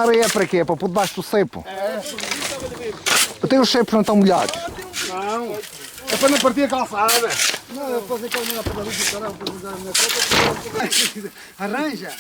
areia para quê? Para pôr debaixo do cepo. Até os cepos não estão molhados. Não. É para não partir a calçada. Não, eu posso encaminhar na pedra do caralho para usar a minha copa. Arranja.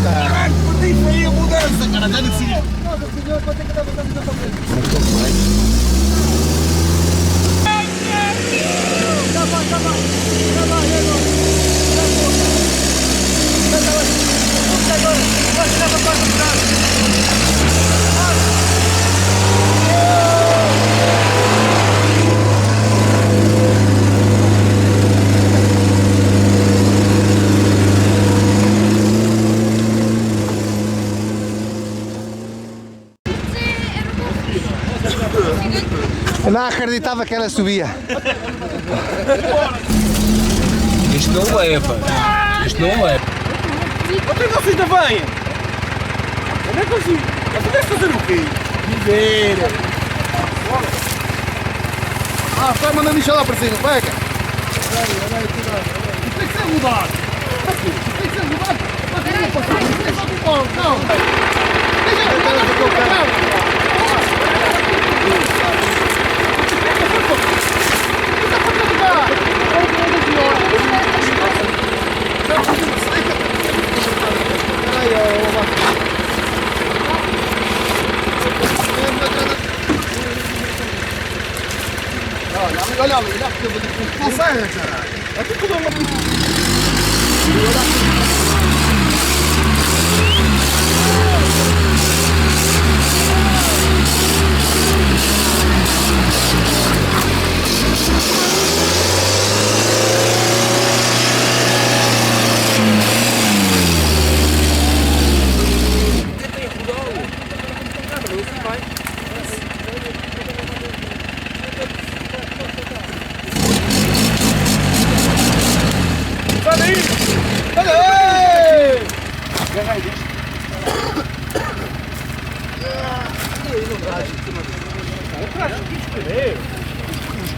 Caralho, tem feia a mudança, cara. Já não sei. Nossa, senhor, vou ter que dar botando na tua Eu não acreditava que ela subia. Isto não leva. Isto não leva. Onde é que vocês ainda vêm? Onde é que vocês... Você deve fazer o quê? Viver. Ah, vai mandando lixo lá para cima, pega. Isto tem que ser mudado. Isto tem que ser mudado. Não é só com pão, não. Olha, porque eu vou ter que passar, caralho. Aqui como é uma...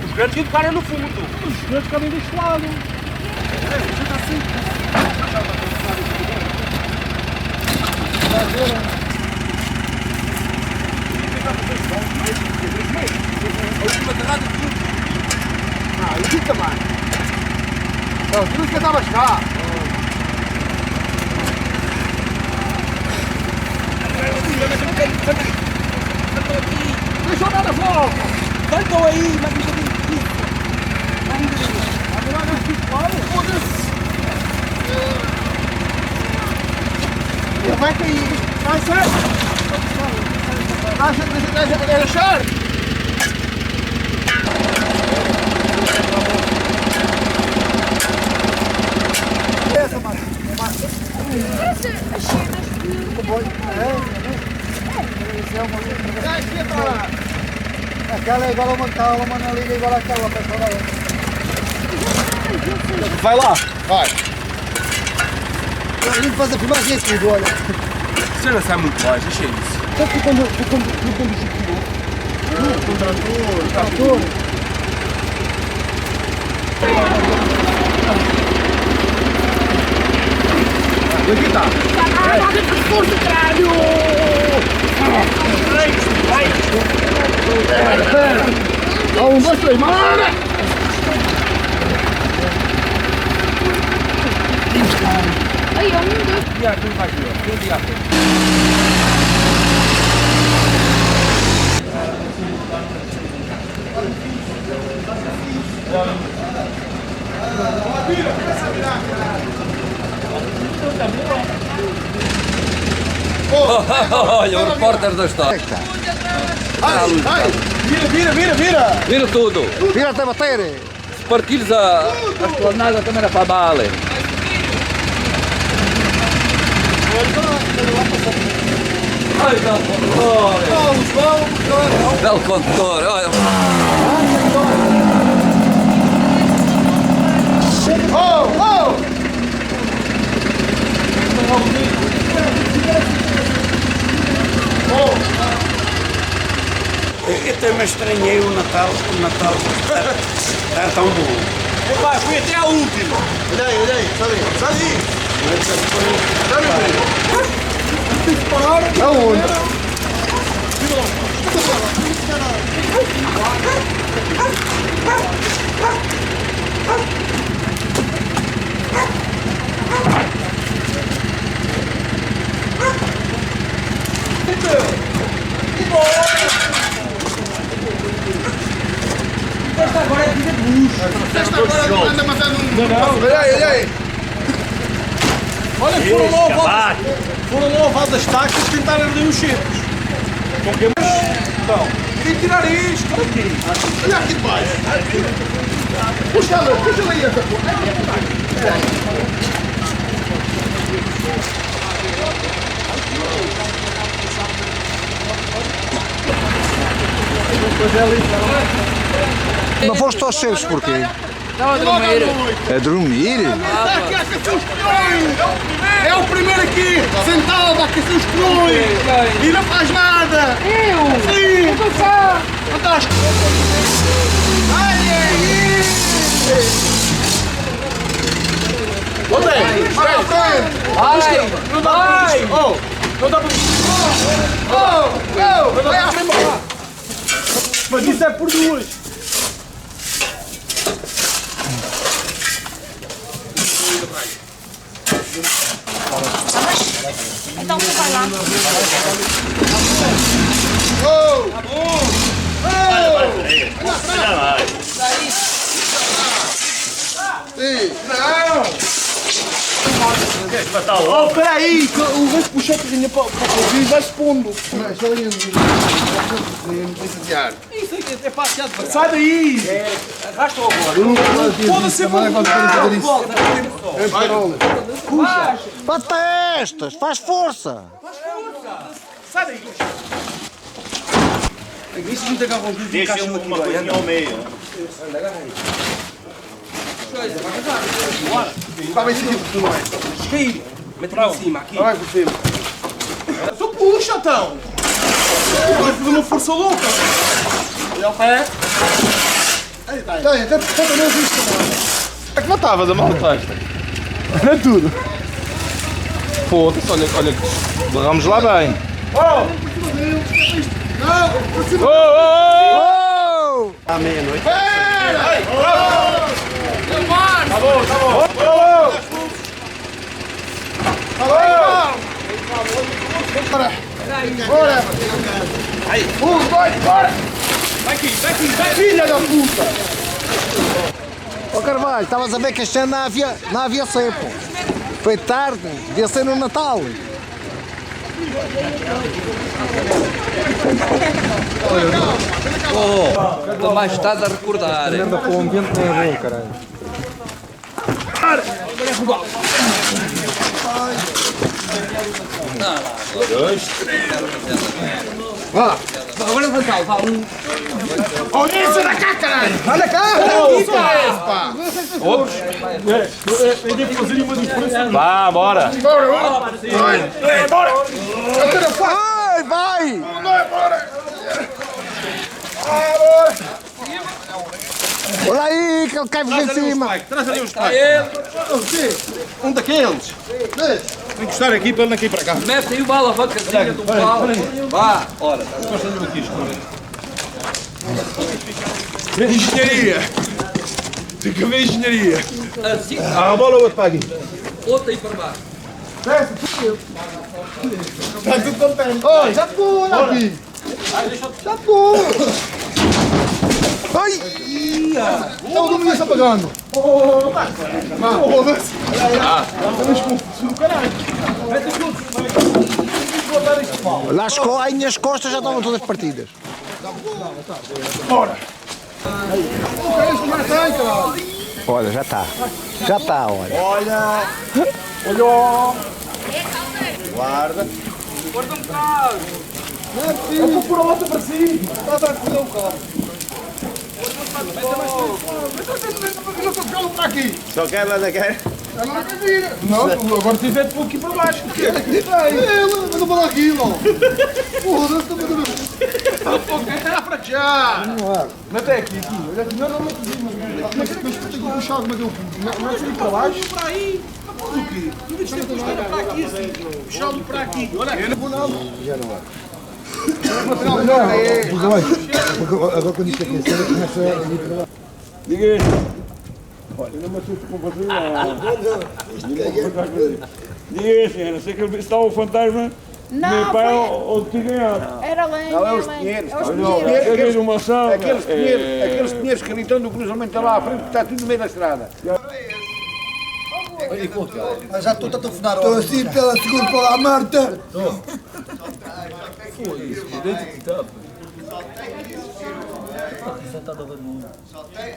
Os grandes que ficaram no fundo. Os grandes cabem deste lado. Ah, e fica mais. Não, tu não estavas cá. Deixa eu dar a volta! Cantam aí, mas deixa eu ver aqui. Agora não fica claro. Foda-se! Ele vai cair. Vai ser! Deixa achar! Essa, Marcos. Essa, as cenas Aquela é igual a uma cala, uma na liga igual àquela, para falar. Vai lá! Vai! A gente faz a filmagem assim, olha. Você não sai muito baixo, achei isso. Sabe que quando O trator, trator. Aqui tá! Caralho, olha que força, caralho! Vai! 1, 2, 3, mara! Aí, 1, 2... E aqui vai aqui, ó. Tem aqui. Olha, o repórter da história. Ai! Vira! Vira tudo. Vira até bater. Se partires a esplanada também era para bala. Ai, belo condutor. Olha. até me estranhei o Natal está tão bom. Vai, fui até a última. Olha aí, sai aí. Aonde? Olha aí. Olha, foram lá ao Val das Tacas tentar arder os cheiros. Então, tem que tirar isto. Olha aqui. Olha aqui debaixo. Puxa aí essa porra. Não foste aos cheiros porquê? Estava a dormir. A dormir? Aqui a aquecer os colhões! É o primeiro aqui, sentado a aquecer os colhões! E não faz nada! Eu? Sim! Estou só. Fantástico! Olha aí! Onde é? Vai à frente! Vai! Não dá para isto. Não dá para isto. Vai à frente! Mas isso é por duas. Então você vai lá. Oh, peraí, que o gajo puxou a cozinha para o e vai-se pondo. Isso aqui é passeado. Sai daí! Arrasta agora. Foda-se, eu vou Bate estas, faz força! Sai daí! Isso não tem cá com Deixa uma coisinha ao meio. Vai ver se tu não é. Esquilo! Mete lá em cima, aqui. Vai por cima. Só puxa, então! Vai fazer uma força louca! Olha o pé! Até não existe. É que matavas a mal testa. Olha tudo. Foda-se, olha. Barramos lá bem. Oh! À meia-noite. Filha da puta! Ó Carvalho, estavas a ver que este ano não havia cepo. Foi tarde, devia ser no Natal. Estou mais estás a recordar. Anda com o ambiente nem é bom, caralho. Agora levantá-lo, vá. Olha isso da cá, caralho! Anda cá! Vá, bora! Vai, vai! Olha aí, que ele cai por cima. Traz ali um spike. Um daqueles. Tem que estar aqui para ele não cair para cá. Mete aí uma alavancazinha do pau. Vá, ora. Engenharia. Fica bem engenharia. Assim, A bola ou outro para aqui? outra aí para baixo. Está tudo contente. Oh, já pula aqui! Já pula! Ai! Está o domínio se apagando! Foda-se! Lá as minhas costas já estavam todas partidas. Olha, já está. Já está, olha. Guarda. Eu vou pôr a outra para si! Está a fazer o carro! Não estou ficando para aqui! Só quer lá da quer. Não, agora se tiver aqui para baixo. Eu não vou lá aqui, não. Porra, não estou Era pra já! Mete aqui, olha aqui, não mete aqui. Mas tem que puxar alguma de um. Não é assim para baixo? Para aí. O quê? Tu viste que puxar para aqui assim. Puxando para aqui. Olha aqui. Agora quando isto aqui, você começa a ir para lá. Diga aí. Olha, eu não me assusto com você, não. Diga aí, senhora. Sei que está o fantasma. Meu pai ou de ganhar. Era lenha. Não, é os lenha. pinheiros. É os Não, pinheiros. é mesmo uma ação. Aqueles pinheiros que estão no cruzamento lá à frente, que está tudo no meio da estrada. Mas já estou a telefonar. Estou assim pela segunda para a Marta.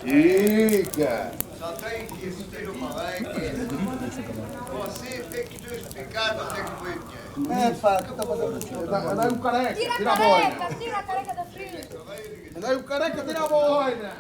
Fica! Só tem que existir uma lei. Você tem que justificar onde é que foi o dinheiro. Anda aí o careca, Tira a tira a boina! careca da frente. Anda aí o careca, tira a boina!